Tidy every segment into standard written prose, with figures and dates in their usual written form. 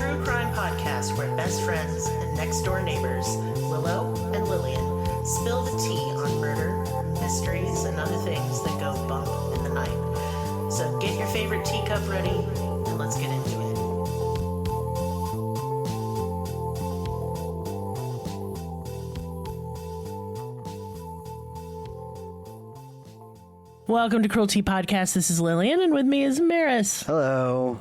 true crime podcast where best friends and next-door neighbors, Willow and Lillian, spill the tea on murder, mysteries, and other things that go bump in the night. So get your favorite teacup ready, and let's get into it. Welcome to Cruelty Podcast. This is Lillian, and with me is Merris. Hello.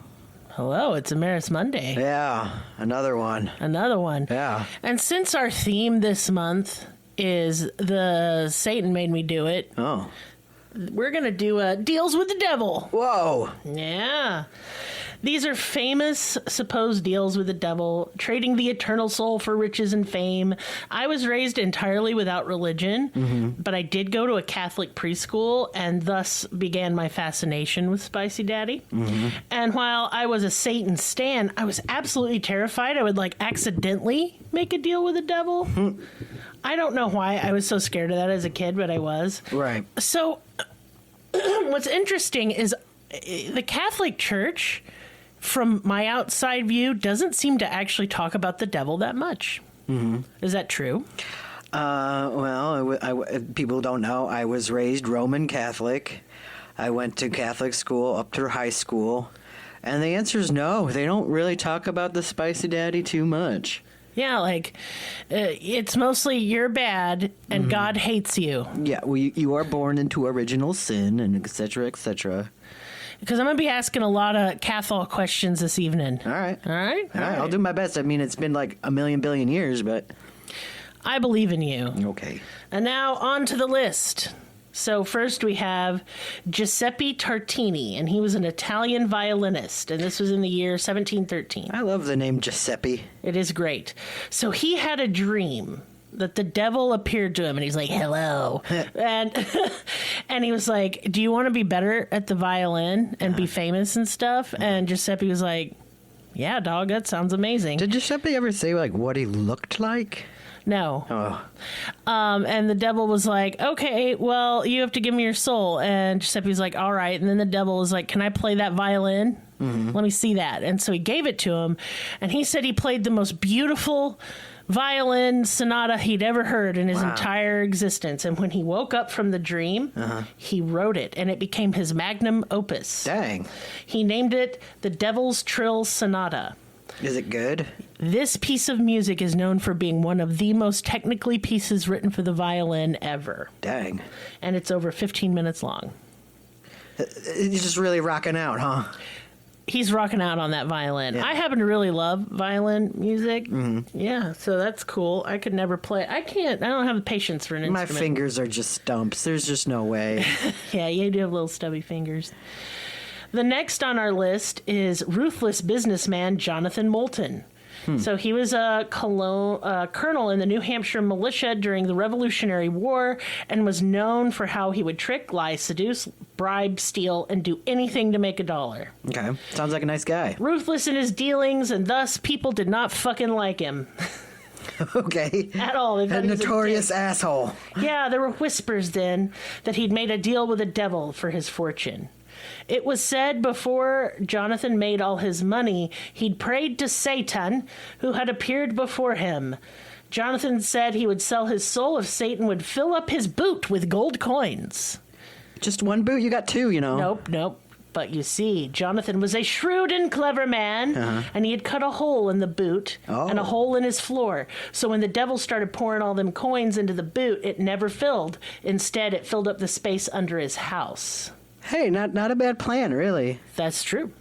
Hello, it's a Merris Monday. Yeah, another one. Another one. Yeah. And since our theme this month is the Satan made me do it, we're going to do deals with the devil. Whoa. Yeah. These are famous supposed deals with the devil, trading the eternal soul for riches and fame. I was raised entirely without religion, but I did go to a Catholic preschool and thus began my fascination with Spicy Daddy. And while I was a Satan stan, I was absolutely terrified I would accidentally make a deal with the devil. I don't know why I was so scared of that as a kid, but I was. Right. So what's interesting is the Catholic Church, from my outside view, doesn't seem to actually talk about the devil that much. Is that true? People don't know. I was raised Roman Catholic. I went to Catholic school up through high school. And the answer is no. They don't really talk about the Spicy Daddy too much. Yeah, it's mostly you're bad and God hates you. Yeah, well, you are born into original sin and et cetera, et cetera. Because I'm going to be asking a lot of Catholic questions this evening. All right. All right? All right. I'll do my best. I mean, it's been like a million billion years, but... I believe in you. Okay. And now on to the list. So first we have Giuseppe Tartini, and he was an Italian violinist, and this was in the year 1713. I love the name Giuseppe. It is great. So he had a dream that the devil appeared to him, and he's like, hello. and he was like, do you want to be better at the violin and be famous and stuff? And Giuseppe was like, yeah, dog, that sounds amazing. Did Giuseppe ever say, what he looked like? No. Oh. And the devil was like, okay, well, you have to give me your soul. And Giuseppe was like, all right. And then the devil was like, can I play that violin? Let me see that. And so he gave it to him. And he said he played the most beautiful violin sonata he'd ever heard in his entire existence. And when he woke up from the dream, he wrote it. And it became his magnum opus. Dang. He named it the Devil's Trill Sonata. Is it good? This piece of music is known for being one of the most technically pieces written for the violin ever. Dang. And it's over 15 minutes long. He's just really rocking out, huh? He's rocking out on that violin. Yeah. I happen to really love violin music. Yeah, so that's cool. I could never play. I don't have the patience for an instrument. My fingers are just stumps. There's just no way. Yeah, you do have little stubby fingers. The next on our list is ruthless businessman Jonathan Moulton. So he was a colonel in the New Hampshire militia during the Revolutionary War and was known for how he would trick, lie, seduce, bribe, steal, and do anything to make a dollar. Okay. Sounds like a nice guy. Ruthless in his dealings, and thus people did not fucking like him. Okay. At all. They thought A he was notorious asshole. Yeah, there were whispers then that he'd made a deal with the devil for his fortune. It was said before Jonathan made all his money, he'd prayed to Satan, who had appeared before him. Jonathan said he would sell his soul if Satan would fill up his boot with gold coins. Just one boot? You got two, you know. Nope. But you see, Jonathan was a shrewd and clever man, and he had cut a hole in the boot and a hole in his floor. So when the devil started pouring all them coins into the boot, it never filled. Instead, it filled up the space under his house. Hey, not a bad plan, really. That's true.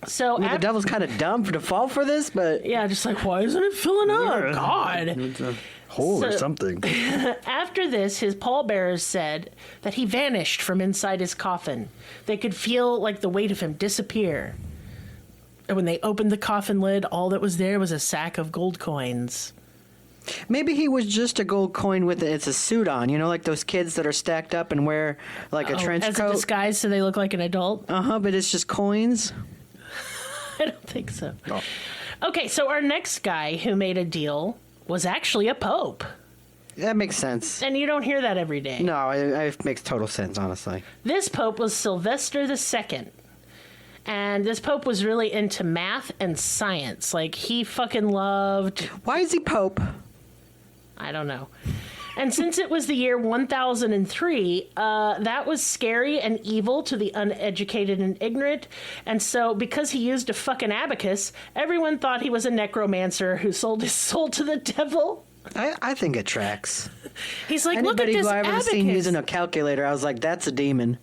So I mean, the devil's kind of dumb to fall for this, but... Yeah, just why isn't it filling up? God. It's a hole or something. After this, his pallbearers said that he vanished from inside his coffin. They could feel the weight of him disappear. And when they opened the coffin lid, all that was there was a sack of gold coins. Maybe he was just a gold coin with it's a suit on, like those kids that are stacked up and wear a trench coat. As a disguise so they look like an adult? But it's just coins? I don't think so. Oh. Okay, so our next guy who made a deal was actually a pope. That makes sense. And you don't hear that every day. No, it makes total sense, honestly. This pope was Sylvester II. And this Pope was really into math and science. Like, he fucking loved... Why is he Pope? I don't know. And since it was the year 1003, that was scary and evil to the uneducated and ignorant. And so, because he used a fucking abacus, everyone thought he was a necromancer who sold his soul to the devil. I think it tracks. He's like, look at Anybody this who I've ever abacus. seen using a calculator, I was like, that's a demon.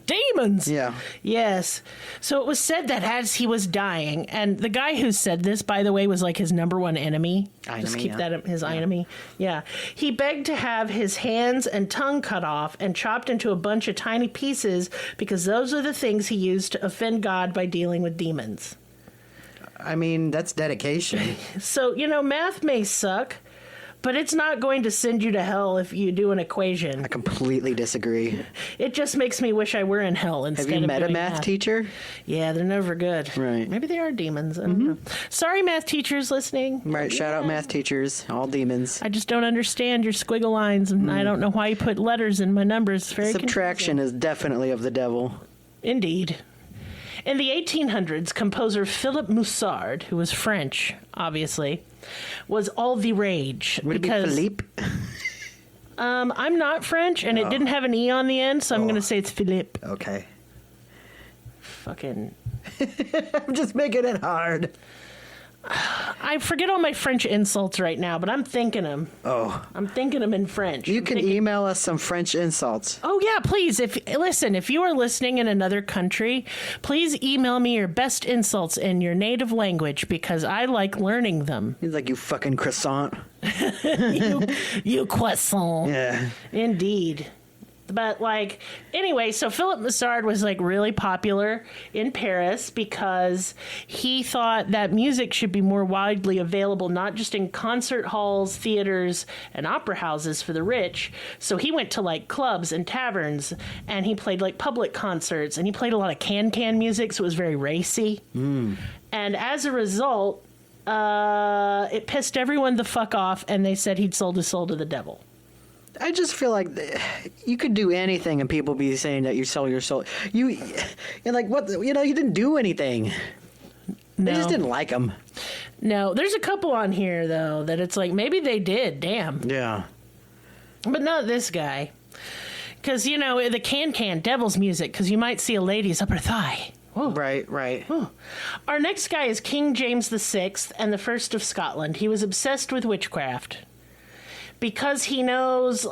Demons. Yeah. Yes. So it was said that as he was dying, and the guy who said this, by the way, was like his number one enemy. Just keep that his enemy. Yeah. He begged to have his hands and tongue cut off and chopped into a bunch of tiny pieces because those are the things he used to offend God by dealing with demons. I mean, that's dedication. So, math may suck, but it's not going to send you to hell if you do an equation. I completely disagree. It just makes me wish I were in hell instead of Have you met a doing math teacher? Yeah, they're never good. Right. Maybe they are demons. I don't know. Sorry, math teachers listening. Right, shout out math teachers, all demons. I just don't understand your squiggle lines, and I don't know why you put letters in my numbers. It's very Subtraction is definitely of the devil. Indeed. In the 1800s, composer Philip Musard, who was French, obviously, was all the rage. Would it be Philippe? I'm not French, and it didn't have an E on the end, so I'm going to say it's Philippe. Okay. Fucking... I'm just making it hard. I forget all my French insults right now, but I'm thinking them. Oh. I'm thinking them in French. You can email us some French insults. Oh, yeah, please. If you are listening in another country, please email me your best insults in your native language because I like learning them. He's like, you fucking croissant. you croissant. Yeah. Indeed. But, anyway, so Philip Musard was, really popular in Paris because he thought that music should be more widely available, not just in concert halls, theaters, and opera houses for the rich. So he went to, clubs and taverns, and he played, public concerts, and he played a lot of can-can music, so it was very racy. And as a result, it pissed everyone the fuck off, and they said he'd sold his soul to the devil. I just feel like you could do anything and people be saying that you sell your soul. You're like, what? You didn't do anything. They just didn't like him. No, there's a couple on here, though, that it's like, maybe they did. Damn. Yeah. But not this guy. Because, the can-can, devil's music, because you might see a lady's upper thigh. Whoa. Right. Whoa. Our next guy is King James VI and the First of Scotland. He was obsessed with witchcraft. Because he knows,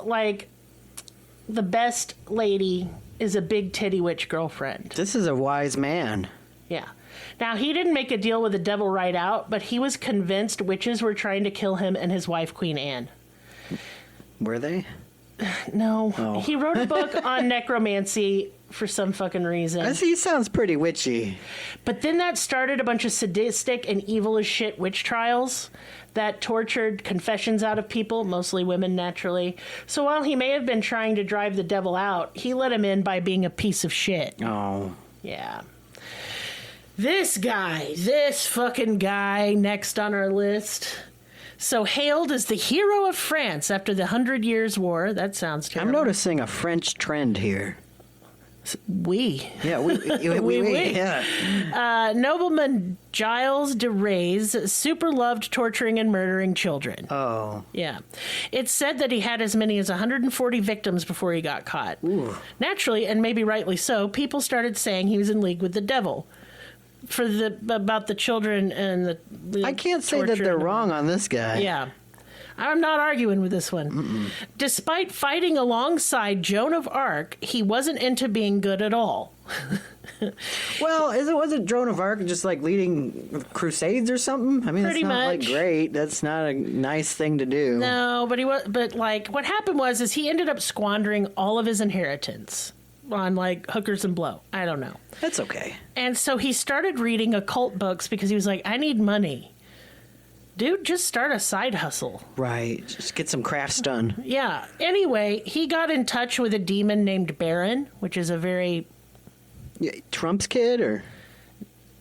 the best lady is a big titty witch girlfriend. This is a wise man. Yeah. Now, he didn't make a deal with the devil right out, but he was convinced witches were trying to kill him and his wife, Queen Anne. Were they? No. Oh. He wrote a book on necromancy for some fucking reason. He sounds pretty witchy. But then that started a bunch of sadistic and evil as shit witch trials that tortured confessions out of people, mostly women, naturally. So while he may have been trying to drive the devil out, he let him in by being a piece of shit. Oh. Yeah. This fucking guy, next on our list. So hailed as the hero of France after the 100 Years' War. That sounds terrible. I'm noticing a French trend here. Yeah, we. Yeah. Nobleman Giles de Reyes super loved torturing and murdering children. Oh. Yeah. It's said that he had as many as 140 victims before he got caught. Ooh. Naturally, and maybe rightly so, people started saying he was in league with the devil about the children and the I can't say that they're wrong on this guy. Yeah. I'm not arguing with this one. Mm-mm. Despite fighting alongside Joan of Arc, he wasn't into being good at all. Well, wasn't Joan of Arc just leading crusades or something? I mean, Pretty that's not much. Great. That's not a nice thing to do. No, but what happened was he ended up squandering all of his inheritance on hookers and blow. I don't know. That's okay. And so he started reading occult books because he was like, I need money. Dude, just start a side hustle. Right. Just get some crafts done. Yeah. Anyway, he got in touch with a demon named Baron, which is a very... Yeah, Trump's kid, or?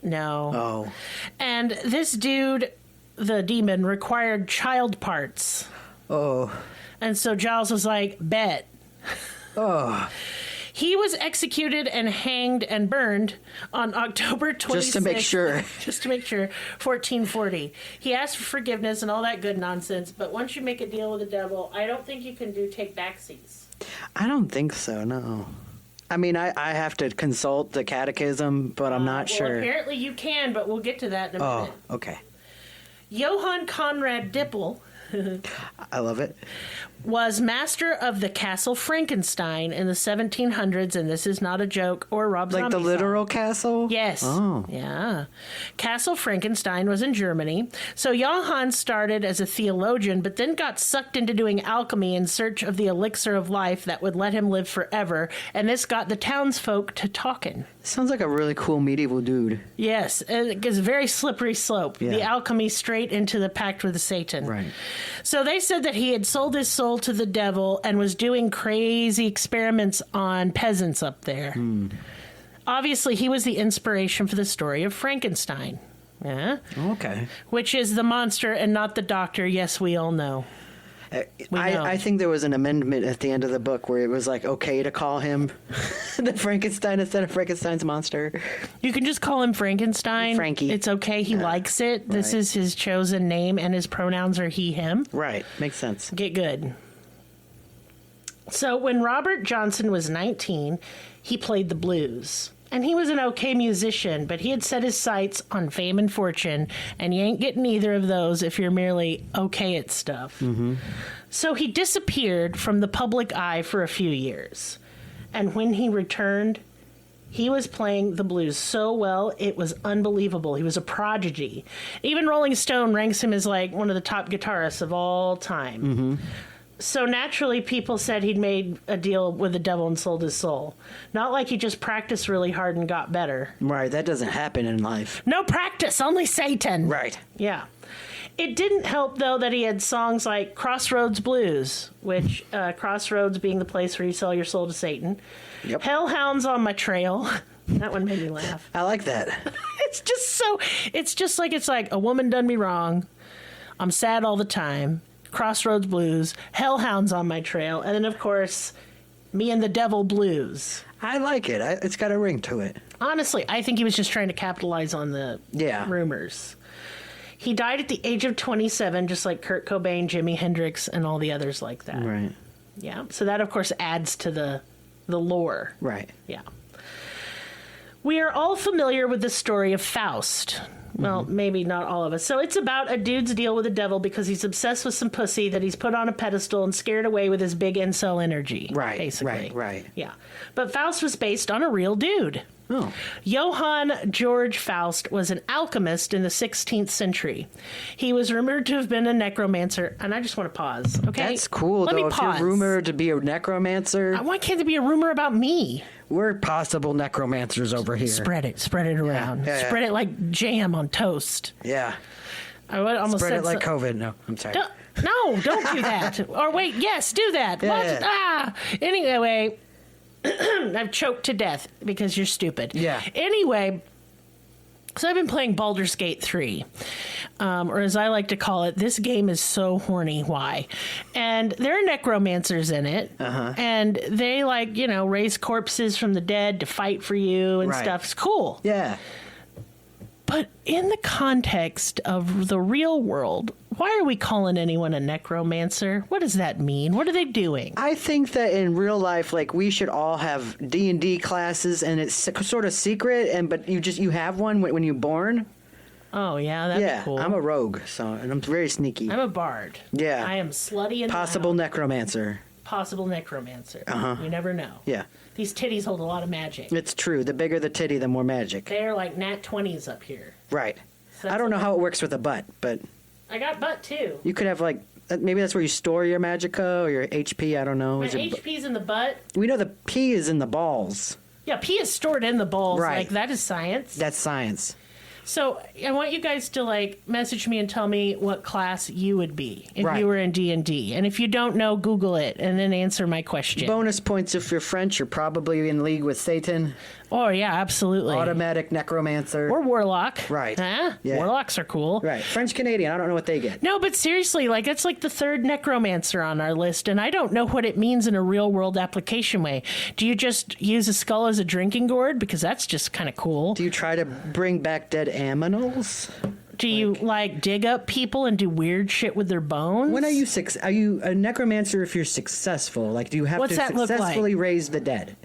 No. Oh. And this dude, the demon, required child parts. Oh. And so Giles was like, bet. Oh. He was executed and hanged and burned on October 26th. Just to make sure. Just to make sure, 1440. He asked for forgiveness and all that good nonsense, but once you make a deal with the devil, I don't think you can take backseats. I don't think so, no. I mean, I have to consult the catechism, but I'm not sure. Apparently you can, but we'll get to that in a minute. Oh, okay. Johann Conrad Dippel I love it. was master of the Castle Frankenstein in the 1700s, and this is not a joke or Rob Zombie Like the literal castle? Yes. Oh. Yeah. Castle Frankenstein was in Germany. So Johann started as a theologian, but then got sucked into doing alchemy in search of the elixir of life that would let him live forever. And this got the townsfolk to talking. Sounds like a really cool medieval dude. Yes. It's a very slippery slope. Yeah. The alchemy straight into the pact with Satan. Right. So they said that he had sold his soul to the devil and was doing crazy experiments on peasants up there. Obviously, he was the inspiration for the story of Frankenstein. Yeah. Okay. Which is the monster and not the doctor. Yes, we all know. We know. I think there was an amendment at the end of the book where it was like okay to call him the Frankenstein instead of Frankenstein's monster. You can just call him Frankenstein. Frankie. It's okay. He likes it. This Right. is his chosen name, and his pronouns are he, him. Right. Makes sense. Get good. So when Robert Johnson was 19, he played the blues. And he was an okay musician, but he had set his sights on fame and fortune, and you ain't getting either of those if you're merely okay at stuff. So he disappeared from the public eye for a few years. And when he returned, he was playing the blues so well, it was unbelievable. He was a prodigy. Even Rolling Stone ranks him as like one of the top guitarists of all time. So naturally, people said he'd made a deal with the devil and sold his soul. Not like he just practiced really hard and got better. Right. That doesn't happen in life. No practice, only Satan. Right. Yeah. It didn't help, though, that he had songs like Crossroads Blues, which Crossroads being the place where you sell your soul to Satan. Yep. Hellhounds on My Trail. That one made me laugh. I like that. It's like a woman done me wrong. I'm sad all the time. Crossroads Blues, Hellhounds on My Trail, and then, of course, Me and the Devil Blues. I like it. It's got a ring to it. Honestly, I think he was just trying to capitalize on the rumors. He died at the age of 27, just like Kurt Cobain, Jimi Hendrix, and all the others like that. Right. Yeah. So that, of course, adds to the lore. Right. Yeah. We are all familiar with the story of Faust. Well, maybe not all of us. So it's about a dude's deal with the devil because he's obsessed with some pussy that he's put on a pedestal and scared away with his big incel energy. Right, basically. right. Yeah. But Faust was based on a real dude. Oh. Johann George Faust was an alchemist in the 16th century. He was rumored to have been a necromancer. And I just want to pause, okay? That's cool, Let though. me If pause. you're rumored to be a necromancer, Why can't there be a rumor about me? we're possible necromancers over here. Spread it around. Yeah. Spread it like jam on toast. Yeah. I would almost Spread said it like COVID. No, I'm sorry. No, don't do that. Or wait, yes, do that. Yeah, What? yeah. Ah. Anyway, I've choked to death because you're stupid. Yeah. Anyway, so I've been playing Baldur's Gate 3. Or as I like to call it, this game is so horny. Why? And there are necromancers in it. And they raise corpses from the dead to fight for you and Right. stuff. It's cool. Yeah. But in the context of the real world, why are we calling anyone a necromancer? What does that mean? What are they doing? I think that in real life, like, we should all have D&D classes, and it's sort of secret, but you have one when you're born. Oh, yeah, that'd be cool. I'm a rogue, and I'm very sneaky. I'm a bard. Yeah. I am slutty and Possible loud. necromancer. Possible necromancer. You never know. Yeah. These titties hold a lot of magic. It's true. The bigger the titty, the more magic. They're like nat 20s up here. Right. So I don't know how it works with a butt, but I got butt, too. you could have, maybe that's where you store your magicka or your HP. I don't know. My Is it- HP's in the butt. we know the P is in the balls. Yeah, pee is stored in the balls. Right. Like, that is science. That's science. So I want you guys to like message me and tell me what class you would be if Right. you were in D&D. And if you don't know, Google it and then answer my question. Bonus points if you're French. You're probably in league with Satan. Oh, yeah, absolutely. Automatic necromancer. Or warlock. Right. Huh? Yeah. Warlocks are cool. Right. French Canadian. I don't know what they get. No, but seriously, like it's like the third necromancer on our list, and I don't know what it means in a real world application way. Do you just use a skull as a drinking gourd? Because that's just kind of cool. Do you try to bring back dead aminals? Do you like dig up people and do weird shit with their bones? When are you a necromancer if you're successful? Like, do you have What's to that look like? successfully raise the dead?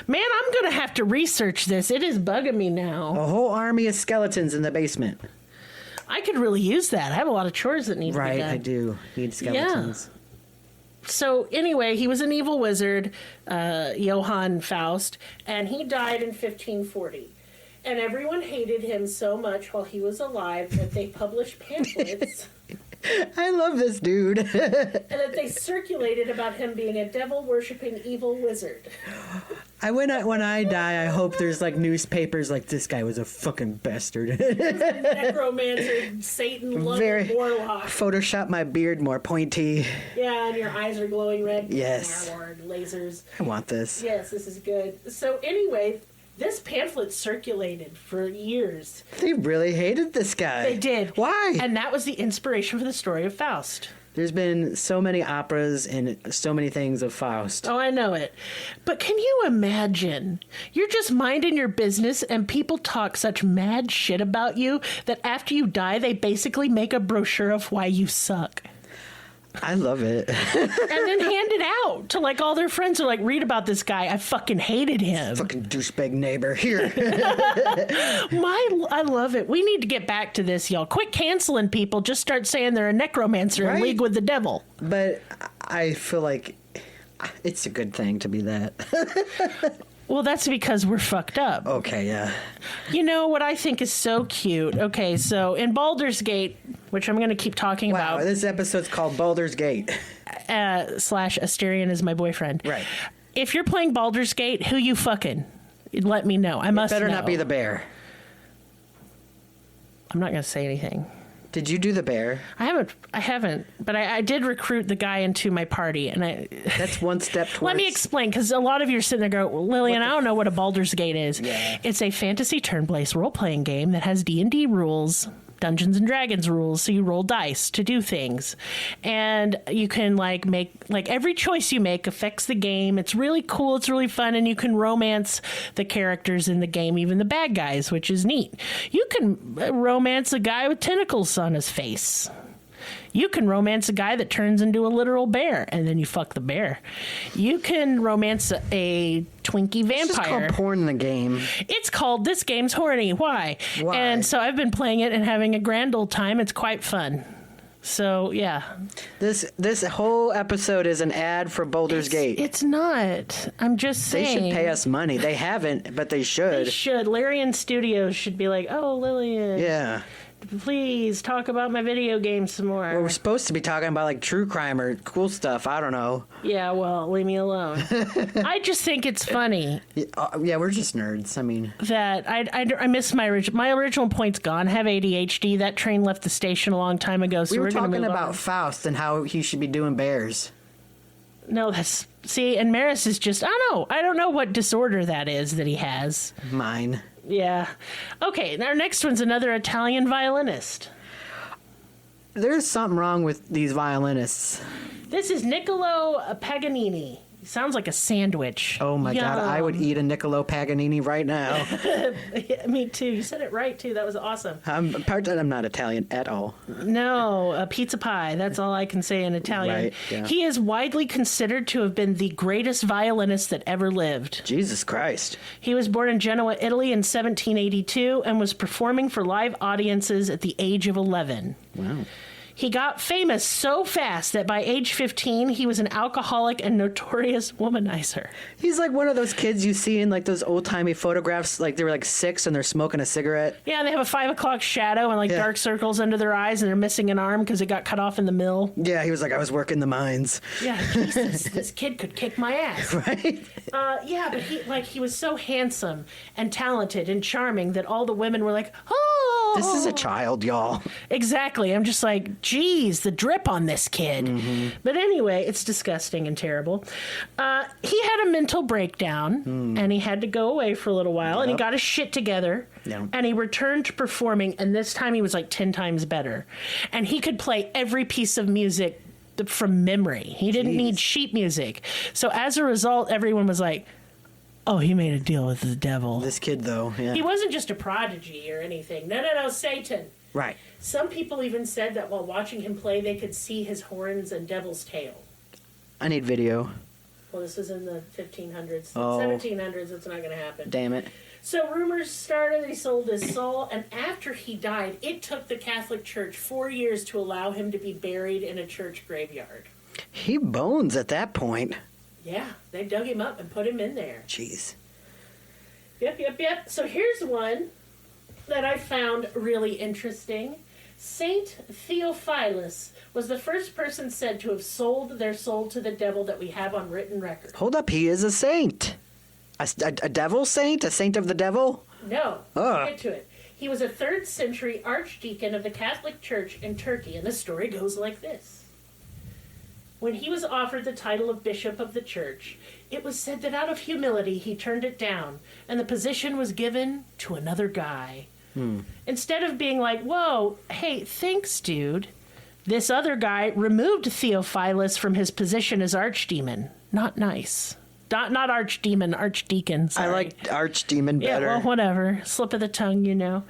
Man, I'm going to have to research this. It is bugging me now. A whole army of skeletons in the basement. I could really use that. I have a lot of chores that need to be Right, done. I do need skeletons. So anyway, he was an evil wizard, Johann Faust, and he died in 1540. And everyone hated him so much while he was alive that they published pamphlets I love this dude. and that they circulated about him being a devil-worshipping evil wizard. When I die, I hope there's like newspapers like this guy was a fucking bastard. Necromancer, Satan, loving warlock. Photoshop my beard more pointy. Yeah, and your eyes are glowing red. Yes. Our Lord, lasers. I want this. Yes, this is good. So anyway, this pamphlet circulated for years. They really hated this guy. They did. Why? And that was the inspiration for the story of Faust. There's been so many operas and so many things of Faust. Oh, I know it. But can you imagine? You're just minding your business and people talk such mad shit about you that after you die, they basically make a brochure of why you suck. I love it. And then hand it out to like all their friends are like, read about this guy. I fucking hated him. Fucking douchebag neighbor. Here. I love it. We need to get back to this, y'all. Quit canceling people. Just start saying they're a necromancer in Right? league with the devil. But I feel like it's a good thing to be that. Well, that's because we're fucked up. Okay, yeah. You know what I think is so cute? Okay, so in Baldur's Gate, which I'm going to keep talking Wow, about, this episode's called Baldur's Gate. / Asterion is my boyfriend. Right. If you're playing Baldur's Gate, who you fucking? Let me know. I must Better know. not be the bear. I'm not going to say anything. Did you do the bear? I haven't, but I did recruit the guy into my party, and That's one step towards... Let me explain, because a lot of you are sitting there going, well, Lillian, I don't know what a Baldur's Gate is. Yeah. It's a fantasy turn-based role-playing game that has D&D rules, Dungeons and Dragons rules, so you roll dice to do things. And you can, make every choice you make affects the game. It's really cool, it's really fun, and you can romance the characters in the game, even the bad guys, which is neat. You can romance a guy with tentacles on his face. You can romance a guy that turns into a literal bear, and then you fuck the bear. You can romance a Twinkie vampire. It's just called porn in the game. It's called This Game's Horny. Why? Why? And so I've been playing it and having a grand old time. It's quite fun. So, yeah. This whole episode is an ad for Baldur's Gate. It's not. I'm just They saying. should pay us money. They haven't, but they should. They should. Lillianasterios should be like, oh, Lillian. Yeah. Please talk about my video game some more. Well, we're supposed to be talking about like true crime or cool stuff. I don't know. Yeah, well, leave me alone. I just think it's funny Yeah, we're just nerds. I mean, that I miss my original point's gone. I have ADHD. That train left the station a long time ago, so we were gonna talking move about on. Faust and how he should be doing bears. No, that's see, and Merris is just I don't know what disorder that is that he has. Mine. Yeah. Okay, our next one's another Italian violinist. There's something wrong with these violinists. This is Niccolo Paganini. Sounds like a sandwich. Oh my God, I would eat a Niccolo Paganini right now. Yeah, me too. You said it right too. That was awesome. I'm not Italian at all. No, a pizza pie. That's all I can say in Italian. Right, yeah. He is widely considered to have been the greatest violinist that ever lived. Jesus Christ. He was born in Genoa, Italy in 1782 and was performing for live audiences at the age of 11. Wow. He got famous so fast that by age 15, he was an alcoholic and notorious womanizer. He's like one of those kids you see in like those old-timey photographs, like they were like 6 and they're smoking a cigarette. Yeah, they have a 5 o'clock shadow and like dark circles under their eyes, and they're missing an arm because it got cut off in the mill. Yeah, he was like, I was working the mines. Yeah, Jesus, this kid could kick my ass. Right? Yeah, but he was so handsome and talented and charming that all the women were like, oh. This is a child, y'all. Exactly. I'm just like, geez, the drip on this kid. Mm-hmm. But anyway, it's disgusting and terrible. He had a mental breakdown, and he had to go away for a little while, and he got his shit together, and he returned to performing, and this time he was like 10 times better. And he could play every piece of music from memory. He didn't need sheet music. So as a result, everyone was like, oh, he made a deal with the devil. This kid, though, yeah. He wasn't just a prodigy or anything. No, Satan. Right. Some people even said that while watching him play, they could see his horns and devil's tail. I need video. Well, this is in the 1500s. Oh. 1700s, it's not going to happen. Damn it. So rumors started that he sold his soul, and after he died, it took the Catholic Church 4 years to allow him to be buried in a church graveyard. He bones at that point. Yeah, they dug him up and put him in there. Jeez. Yep. So here's one that I found really interesting. Saint Theophilus was the first person said to have sold their soul to the devil that we have on written record. Hold up, he is a saint. A devil saint? A saint of the devil? No, we'll get to it. He was a 3rd century archdeacon of the Catholic Church in Turkey, and the story goes like this. When he was offered the title of bishop of the church, it was said that out of humility he turned it down, and the position was given to another guy. Instead of being like, whoa, hey, thanks, dude, this other guy removed Theophilus from his position as archdemon. Not nice. Not archdemon, archdeacon. Sorry. I like archdemon better. Yeah, well, whatever. Slip of the tongue, you know.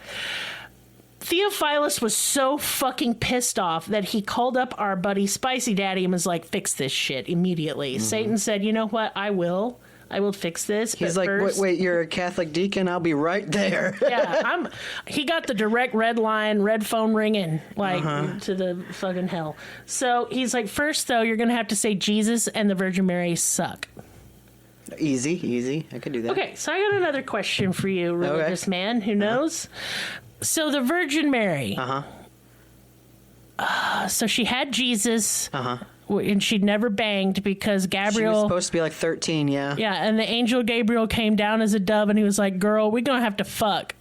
Theophilus was so fucking pissed off that he called up our buddy Spicy Daddy and was like, fix this shit immediately. Mm-hmm. Satan said, you know what? I will fix this. He's like, first, wait, you're a Catholic deacon? I'll be right there. Yeah, he got the direct red line, red phone ringing, like, to the fucking hell. So he's like, first, though, you're going to have to say Jesus and the Virgin Mary suck. Easy. I could do that. Okay, so I got another question for you, religious man who knows. So the Virgin Mary. So she had Jesus. And she'd never banged because Gabriel... She was supposed to be like 13, yeah. Yeah, and the angel Gabriel came down as a dove, and he was like, girl, we're going to have to fuck.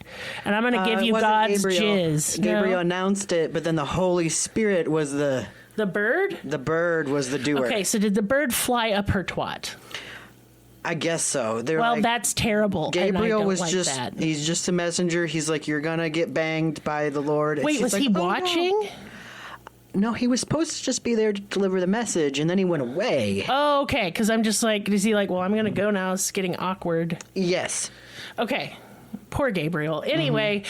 And I'm going to give you God's jizz. Gabriel announced it, but then the Holy Spirit was the... The bird? The bird was the doer. Okay, so did the bird fly up her twat? I guess so. Well, that's terrible. Gabriel was like just... that. He's just a messenger. He's like, you're going to get banged by the Lord. Wait, was he watching? No, he was supposed to just be there to deliver the message, and then he went away. Oh, okay, because I'm just like, is he like, well, I'm going to go now. It's getting awkward. Yes. Okay. Poor Gabriel. Anyway,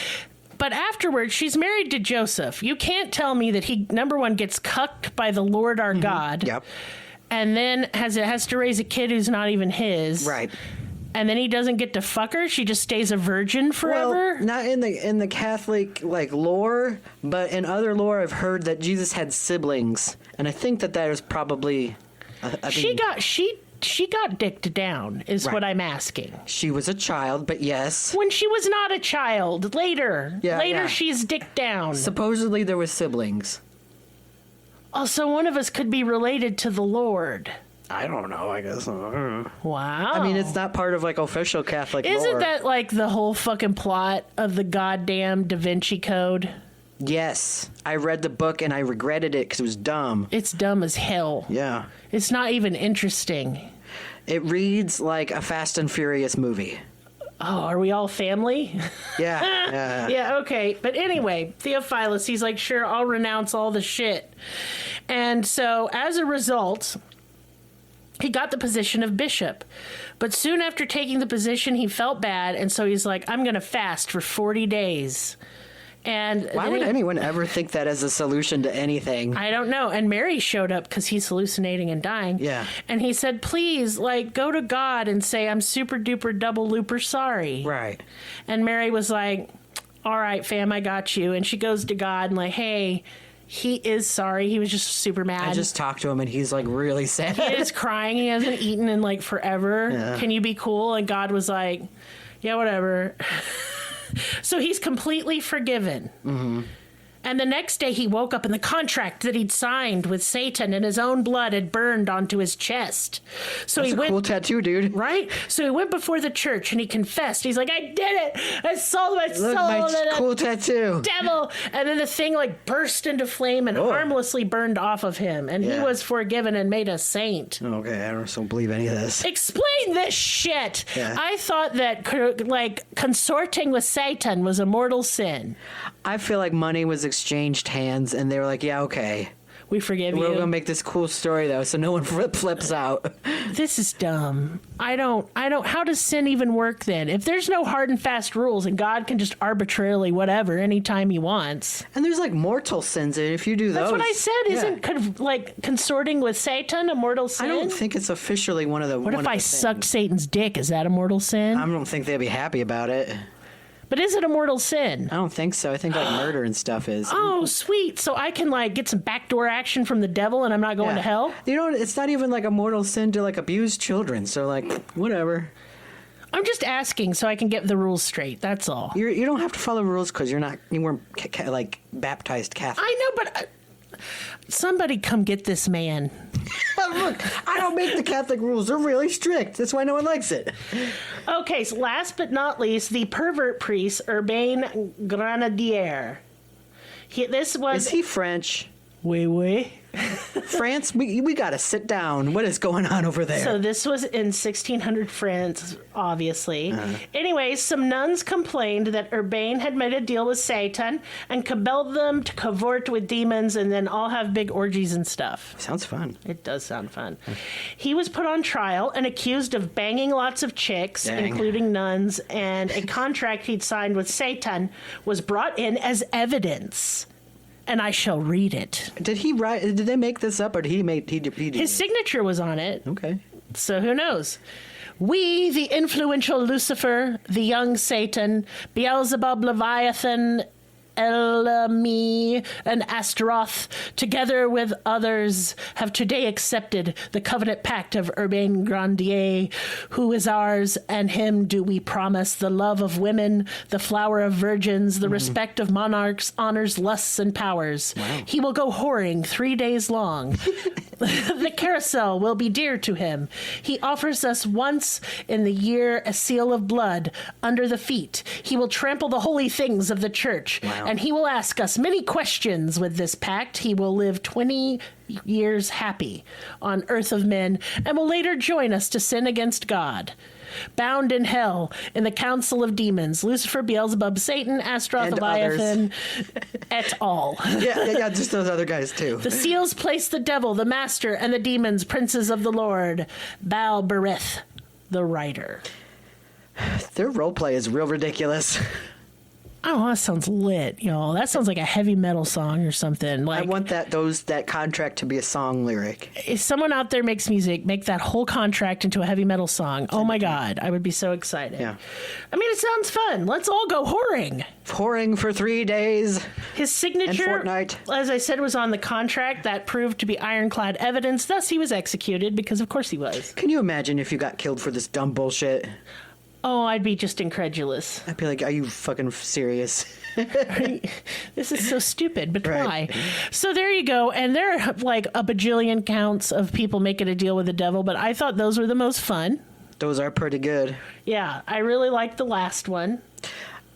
but afterwards, she's married to Joseph. You can't tell me that he, number one, gets cucked by the Lord our God. Yep. And then has to raise a kid who's not even his. Right. And then he doesn't get to fuck her? She just stays a virgin forever? Well, not in the Catholic lore, but in other lore, I've heard that Jesus had siblings, and I think that is probably. She got dicked down, is what I'm asking. She was a child, but yes. When she was not a child, later, she's dicked down. Supposedly there was siblings. Oh, so one of us could be related to the Lord. I don't know, I guess. Wow. I mean, it's not part of official Catholic lore. Isn't that like the whole fucking plot of the goddamn Da Vinci Code? Yes. I read the book and I regretted it because it was dumb. It's dumb as hell. Yeah. It's not even interesting. It reads like a Fast and Furious movie. Oh, are we all family? Yeah. Yeah, okay. But anyway, Theophilus, he's like, sure, I'll renounce all the shit. And so as a result, he got the position of bishop. But soon after taking the position, he felt bad. And so he's like, I'm going to fast for 40 days. And why would anyone ever think that as a solution to anything? I don't know. And Mary showed up because he's hallucinating and dying. Yeah. And he said, please, go to God and say, I'm super duper double looper sorry. Right. And Mary was like, all right, fam, I got you. And she goes to God and hey, He is sorry. He was just super mad. I just talked to him and he's like really sad. He is crying. He hasn't eaten in like forever. Yeah. Can you be cool? And God was like, yeah, whatever. So he's completely forgiven. Mm-hmm. And the next day he woke up and the contract that he'd signed with Satan in his own blood had burned onto his chest. So That's he went, cool tattoo, dude. right? So he went before the church and he confessed. He's like, I did it. I sold my soul Look, my to the cool tattoo. devil. And then the thing like burst into flame and harmlessly burned off of him. And he Yeah. was forgiven and made a saint. Okay, I don't believe any of this. Explain this shit. Yeah. I thought that like consorting with Satan was a mortal sin. I feel like money was exchanged hands, and they were like, "Yeah, okay, We forgive we're you. gonna make this cool story though, so no one flips out." This is dumb. I don't, how does sin even work then? If there's no hard and fast rules and God can just arbitrarily whatever anytime he wants. And there's like mortal sins, and if you do those, That's what I said. yeah. Isn't like consorting with Satan a mortal sin? I don't think it's officially one of the. What if I sucked Satan's dick? Is that a mortal sin? I don't think they'd be happy about it. But is it a mortal sin? I don't think so. I think like murder and stuff is. Oh, sweet. So I can like get some backdoor action from the devil and I'm not going to hell? You know, it's not even like a mortal sin to like abuse children. So like, whatever. I'm just asking so I can get the rules straight. That's all. You don't have to follow rules because you weren't like baptized Catholic. I know, but somebody come get this man. Look, I don't make the Catholic rules. They're really strict. That's why no one likes it. Okay, so last but not least, the pervert priest, Urbain Grenadier. Is he French? Oui. France, we got to sit down. What is going on over there? So this was in 1600 France, obviously. Anyways, some nuns complained that Urbain had made a deal with Satan and compelled them to cavort with demons and then all have big orgies and stuff. Sounds fun. It does sound fun. He was put on trial and accused of banging lots of chicks, Dang. including nuns, and a contract he'd signed with Satan was brought in as evidence. And I shall read it. Did he write? Did they make this up, or did he did His signature was on it. Okay. So who knows? We, the influential Lucifer, the young Satan, Beelzebub, Leviathan, Elami, and Astaroth, together with others, have today accepted the covenant pact of Urbain Grandier, who is ours, and him do we promise the love of women, the flower of virgins, the respect of monarchs, honors, lusts, and powers. Wow. He will go whoring 3 days long. The carousel will be dear to him. He offers us once in the year a seal of blood under the feet. He will trample the holy things of the church. Wow. And he will ask us many questions with this pact. He will live 20 years happy on earth of men and will later join us to sin against God. Bound in hell in the council of demons, Lucifer, Beelzebub, Satan, Astaroth, And Leviathan, et al. Yeah, just those other guys too. The seals place the devil, the master, and the demons, princes of the Lord. Baal Berith, the writer. Their roleplay is real ridiculous. Oh, that sounds lit, y'all. That sounds like a heavy metal song or something. Like, I want that contract to be a song lyric. if someone out there makes music, make that whole contract into a heavy metal song. Oh my God, I would be so excited. Yeah. I mean, it sounds fun. Let's all go whoring. Whoring for 3 days. His signature, And Fortnite. as I said, was on the contract. That proved to be ironclad evidence. Thus, he was executed because, of course, he was. Can you imagine if you got killed for this dumb bullshit? Oh, I'd be just incredulous. I'd be like, are you fucking serious? This is so stupid, but Right. why? So there you go. And there are like a bajillion counts of people making a deal with the devil, but I thought those were the most fun. Those are pretty good. Yeah, I really liked the last one.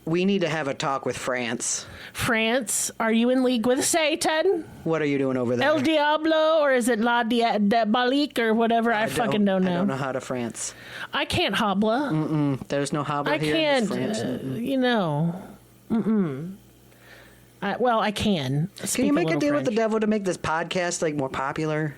We need to have a talk with France. France, are you in league with Satan? What are you doing over there? El Diablo, or is it La Diabolique, or whatever? I fucking don't know. I don't know how to France. I can't habla. There's no habla I here can't, in France. you know. Well, I can. Can you make a deal with the devil to make this podcast like more popular?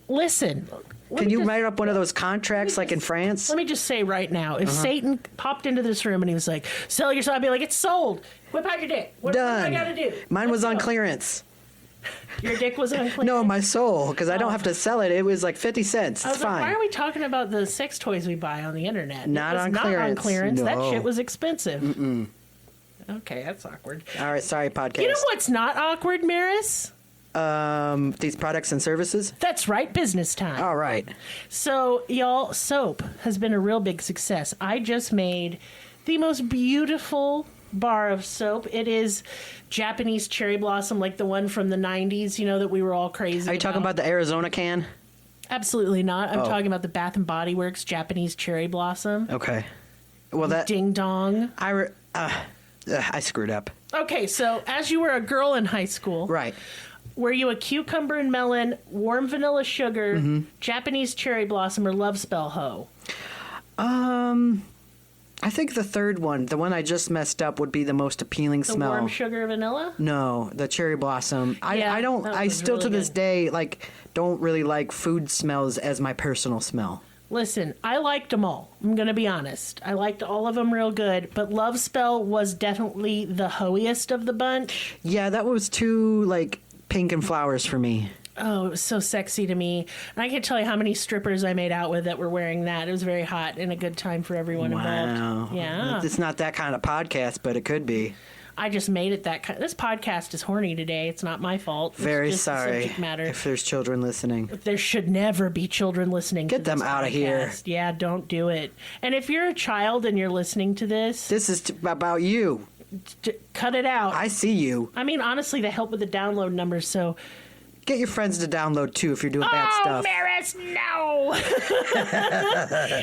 Listen. Can you write up one of those contracts like in France? Let me just say right now, if Satan popped into this room and he was like, sell yourself, I'd be like, it's sold. Whip out your dick. What do I Done. gotta do? Mine was Let's on go. clearance. Your dick was on clearance? No, my soul, because I don't have to sell it. It was like 50 cents. I It's was like, fine. why are we talking about the sex toys we buy on the internet? Not It was on not clearance. on clearance. That No. shit was expensive. Okay, that's awkward. All right, sorry, podcast. You know what's not awkward, Merris? These products and services? That's right, business time. All right. So, y'all, soap has been a real big success. I just made the most beautiful bar of soap. It is Japanese cherry blossom, like the one from the 90s, you know, that we were all crazy Are you talking about the Arizona can? Absolutely not. I'm Oh. talking about the Bath and Body Works Japanese cherry blossom. Okay. Well, that Ding dong. I screwed up. Okay, so as you were a girl in high school, Right. were you a cucumber and melon, warm vanilla sugar, Japanese cherry blossom, or love spell hoe? I think the third one, the one I just messed up, would be the most appealing The smell. warm sugar vanilla? No, the cherry blossom. Yeah, I don't. that I was still really to this good. day don't really like food smells as my personal smell. Listen, I liked them all. I'm going to be honest. I liked all of them real good, but Love Spell was definitely the hoiest of the bunch. Yeah, that was too pink and flowers for me. Oh, it was so sexy to me. And I can't tell you how many strippers I made out with that were wearing that. It was very hot and a good time for everyone Wow. involved. Yeah. It's not that kind of podcast, but it could be. I just made it that kind. This podcast is horny today. It's not my fault. It's Very just the sorry subject matter. if there's children listening. There should never be children listening to Get them this outta here. podcast. Yeah, don't do it. And if you're a child and you're listening to this, This is about you. cut it out. I see you. I mean, honestly, they help with the download numbers, so... Get your friends to download too if you're doing bad stuff. Merris, no!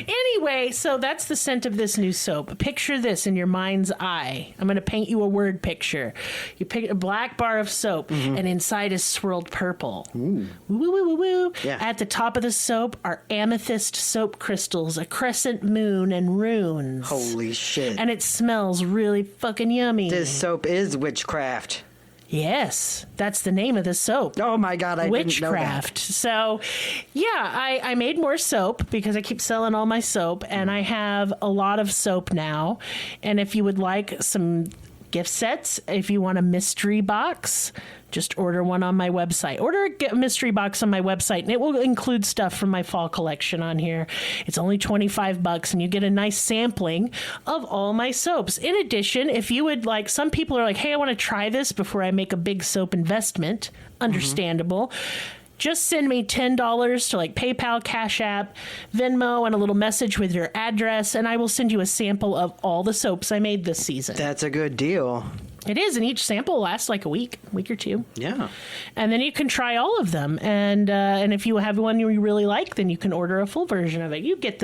Anyway, so that's the scent of this new soap. Picture this in your mind's eye. I'm going to paint you a word picture. You pick a black bar of soap, and inside is swirled purple. Woo, woo, woo, woo, woo. Yeah. At the top of the soap are amethyst soap crystals, a crescent moon, and runes. Holy shit. And it smells really fucking yummy. This soap is witchcraft. Yes, that's the name of the soap. Oh my god, I didn't know Witchcraft. So, yeah, I made more soap because I keep selling all my soap, and I have a lot of soap now. And if you would like some gift sets, if you want a mystery box, just order one on my website. Order a mystery box on my website, and it will include stuff from my fall collection on here. It's only $25, and you get a nice sampling of all my soaps. In addition, if you would like, some people are like, hey, I want to try this before I make a big soap investment. Understandable. Just send me $10 to PayPal, Cash App, Venmo, and a little message with your address, and I will send you a sample of all the soaps I made this season. That's a good deal. It is, and each sample lasts like a week or two. Yeah. And then you can try all of them, and if you have one you really like, then you can order a full version of it. You get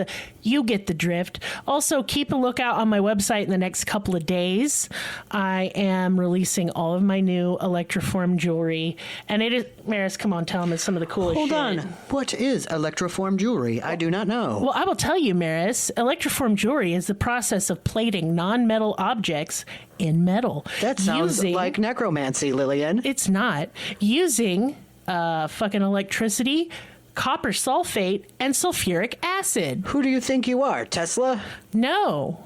the drift. Also, keep a lookout on my website in the next couple of days. I am releasing all of my new electroform jewelry, and it is Merris. Come on, tell them it's some of the coolest. Hold shit. on. What is electroform jewelry? I do not know. Well, I will tell you, Merris. Electroform jewelry is the process of plating non-metal objects in metal. That sounds using- like necromancy, Lillian. It's not. Using fucking electricity, copper sulfate, and sulfuric acid. Who do you think you are, Tesla? No.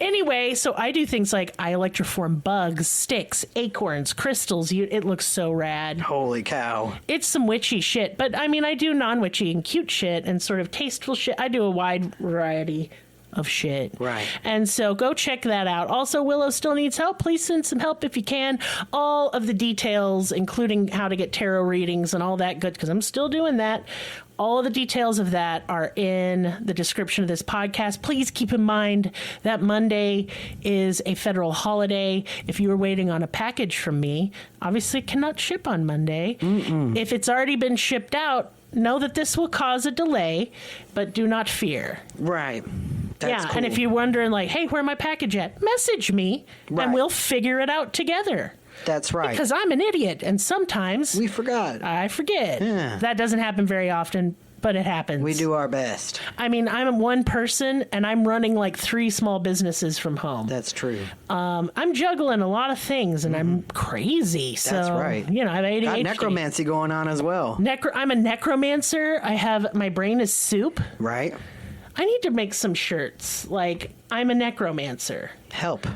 Anyway, so I do things like I electroform bugs, sticks, acorns, crystals. It looks so rad. Holy cow. It's some witchy shit, but I mean, I do non-witchy and cute shit and sort of tasteful shit. I do a wide variety of shit. Right. And so go check that out. Also, Willow still needs help. Please send some help if you can. All of the details, including how to get tarot readings and all that good, because I'm still doing that. All of the details of that are in the description of this podcast. Please keep in mind that Monday is a federal holiday. If you were waiting on a package from me, obviously it cannot ship on Monday. If it's already been shipped out, know that this will cause a delay, but do not fear. Right. That's cool. And if you're wondering, hey, where my package at? Message me, Right. and we'll figure it out together. That's right. Because I'm an idiot, and sometimes We forgot. I forget. Yeah. That doesn't happen very often, but it happens. We do our best. I mean, I'm one person, and I'm running 3 small businesses from home. That's true. I'm juggling a lot of things, and I'm crazy. So, That's right. I have ADHD. Got necromancy going on as well. I'm a necromancer. My brain is soup. Right? I need to make some shirts. I'm a necromancer. Help.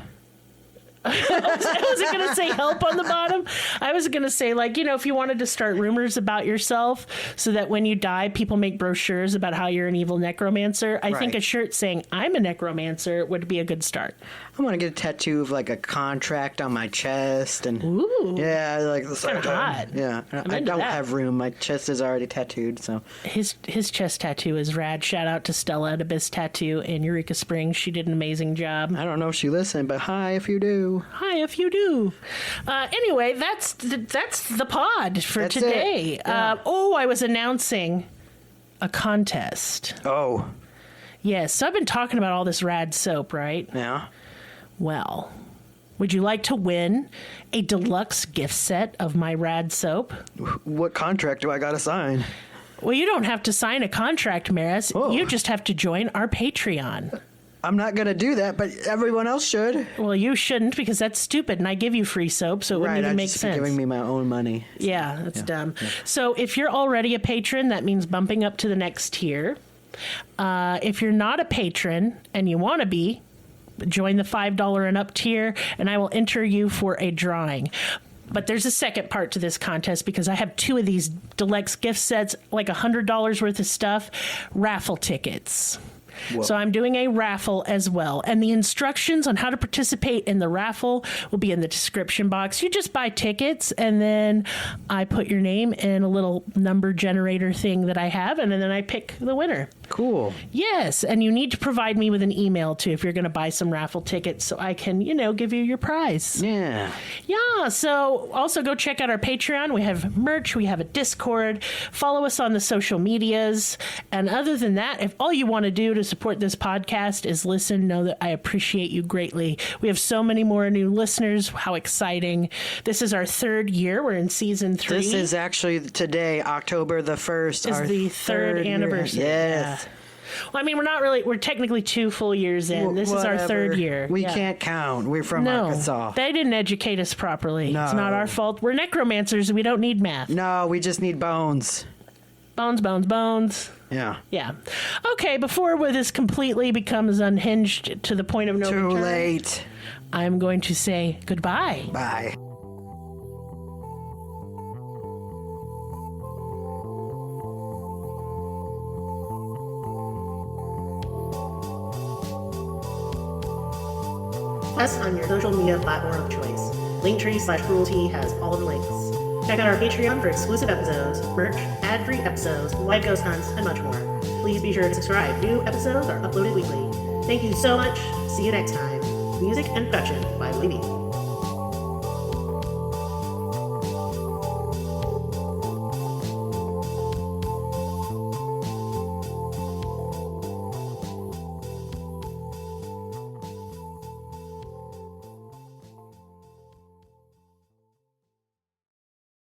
I wasn't going to say help on the bottom. I was going to say, like, if you wanted to start rumors about yourself so that when you die, people make brochures about how you're an evil necromancer. I think a shirt saying, I'm a necromancer would be a good start. I want to get a tattoo of like a contract on my chest. And Ooh. yeah, like the kind of hot. Yeah. I don't have room. My chest is already tattooed, so. His chest tattoo is rad. Shout out to Stella at Abyss Tattoo in Eureka Springs. She did an amazing job. I don't know if she listened, but hi if you do. Hi, if you do. Anyway, that's the pod for That's today. it. Yeah. I was announcing a contest. Oh. Yes, so I've been talking about all this rad soap, right? Yeah. Well, would you like to win a deluxe gift set of my rad soap? What contract do I got to sign? Well, you don't have to sign a contract, Merris. Oh. You just have to join our Patreon. I'm not going to do that, but everyone else should. Well, you shouldn't because that's stupid, and I give you free soap, so it wouldn't even make sense. Giving me my own money. Yeah, that's dumb. Yeah. So if you're already a patron, that means bumping up to the next tier. If you're not a patron and you want to be, join the $5 and up tier, and I will enter you for a drawing. But there's a second part to this contest because I have 2 of these deluxe gift sets, like $100 worth of stuff, raffle tickets. Whoa. So I'm doing a raffle as well. And the instructions on how to participate in the raffle will be in the description box. You just buy tickets, and then I put your name in a little number generator thing that I have, and then I pick the winner. Cool. Yes, and you need to provide me with an email, too, if you're going to buy some raffle tickets so I can, give you your prize. Yeah. Yeah, so also go check out our Patreon. We have merch. We have a Discord. Follow us on the social medias. And other than that, if all you want to do to support this podcast is listen, know that I appreciate you greatly. We have so many more new listeners. How exciting. This is our 3rd year. We're in season 3. This is actually today, October the 1st. Is the 3rd anniversary. Yes. Yeah. Well, I mean, we're technically 2 full years in. This is our 3rd year. We can't count. We're from Arkansas. They didn't educate us properly. No. It's not our fault. We're necromancers. We don't need math. No, we just need bones. Bones, bones, bones. Yeah. Yeah. Okay, before this completely becomes unhinged to the point of no return. Too late. I'm going to say goodbye. Bye. Us on your social media platform of choice. Linktree/cruelty has all of the links. Check out our Patreon for exclusive episodes, merch, ad-free episodes, live ghost hunts, and much more. Please be sure to subscribe. New episodes are uploaded weekly. Thank you so much. See you next time. Music and production by Libby.